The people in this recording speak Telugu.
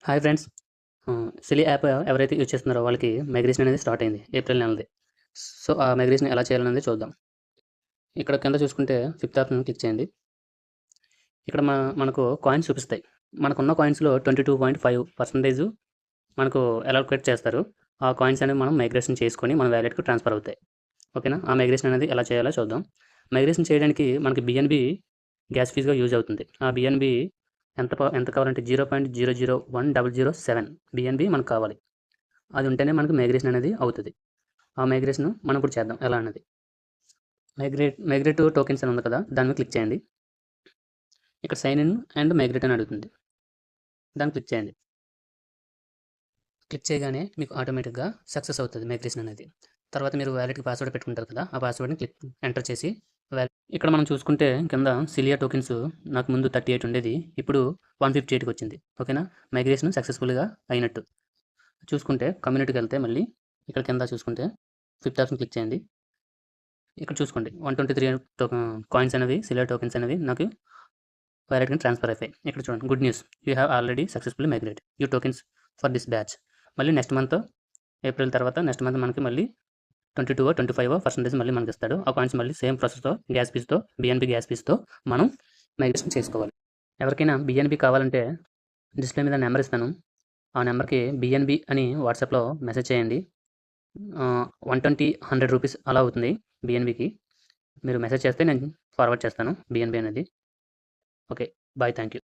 Hi friends. సిలీ యాప్ ఎవరైతే యూజ్ చేస్తున్నారో వాళ్ళకి మైగ్రేషన్ అనేది స్టార్ట్ అయింది ఏప్రిల్ నెలది. సో, ఆ మైగ్రేషన్ ఎలా చేయాలనేది చూద్దాం. ఇక్కడ కింద చూసుకుంటే ఫిఫ్త్ ఆప్షన్ క్లిక్ చేయండి. ఇక్కడ మనకు కాయిన్స్ చూపిస్తాయి. మనకున్న కాయిన్స్‌లో 22.5% మనకు అలోకేట్ చేస్తారు. ఆ కాయిన్స్ అనేవి మనం మైగ్రేషన్ చేసుకొని మన వాలెట్‌కి ట్రాన్స్‌ఫర్ అవుతాయి. ఓకేనా? ఆ మైగ్రేషన్ అనేది ఎలా చేయాలో చూద్దాం. మైగ్రేషన్ చేయడానికి మనకి బిఎన్‌బి గ్యాస్ ఫీస్‌గా యూజ్ అవుతుంది. ఆ బిఎన్‌బి ఎంత కావాలంటే 0.001007 బిఎన్‌బి మనకు కావాలి. అది ఉంటేనే మనకు మైగ్రేషన్ అనేది అవుతది. ఆ మైగ్రేషన్ మనం ఇప్పుడు చేద్దాం ఎలా అన్నది. మైగ్రేట్ టోకెన్స్ అని ఉంది కదా! దాని మీద క్లిక్ చేయండి. ఇక్కడ సైన్ ఇన్ అండ్ మైగ్రేట్ అని అడుగుతుంది. దాన్ని క్లిక్ చేయండి. క్లిక్ చేయగానే మీకు ఆటోమేటిక్‌గా సక్సెస్ అవుతది మైగ్రేషన్ అనేది. తర్వాత మీరు వాలెట్‌కి పాస్వర్డ్ పెట్టుకుంటారు కదా! ఆ పాస్వర్డ్‌ని ఎంటర్ చేసి ఇక్కడ మనం చూసుకుంటే కింద సిలియా టోకెన్స్ నాకు ముందు 38 ఉండేది. ఇప్పుడు 158కి వచ్చింది. ఓకేనా? మైగ్రేషన్ సక్సెస్‌ఫుల్‌గా అయినట్టు. చూసుకుంటే కమ్యూనిటీకెళ్తే మళ్ళీ ఇక్కడ కింద చూసుకుంటే ఫిఫ్త్ ఆప్షన్ క్లిక్ చేయండి. ఇక్కడ చూసుకోండి 123 కాయిన్స్ అనేవి సిలియా టోకెన్స్ అనేవి నాకు వాలెట్‌కి ట్రాన్స్‌ఫర్ అయిపోయాయి. ఇక్కడ చూడండి good news you have already successfully migrate your tokens for this batch. మళ్ళీ నెక్స్ట్ మంత్ ఏప్రిల్ తర్వాత నెక్స్ట్ మంత్ మనకి మళ్ళీ 22 25% మళ్ళీ మనకిస్తాడు. ఆ కాయిన్స్ మళ్ళీ సేమ్ ప్రాసెస్‌తో గ్యాస్ ఫీస్‌తో బిఎన్‌బి గ్యాస్ ఫీస్‌తో మనం మైగ్రేషన్ చేసుకోవాలి. ఎవరికైనా బిఎన్‌బి కావాలంటే డిస్‌ప్లే మీద నెంబర్ ఇస్తాను. ఆ నెంబర్‌కి బిఎన్‌బి అని వాట్సాప్‌లో మెసేజ్ చేయండి. 120, 100 రూపీస్ అలా అవుతుంది బిఎన్‌బికి. మీరు మెసేజ్ చేస్తే నేను ఫార్వర్డ్ చేస్తాను బిఎన్‌బి అనేది. ఓకే. బాయ్. Thank you.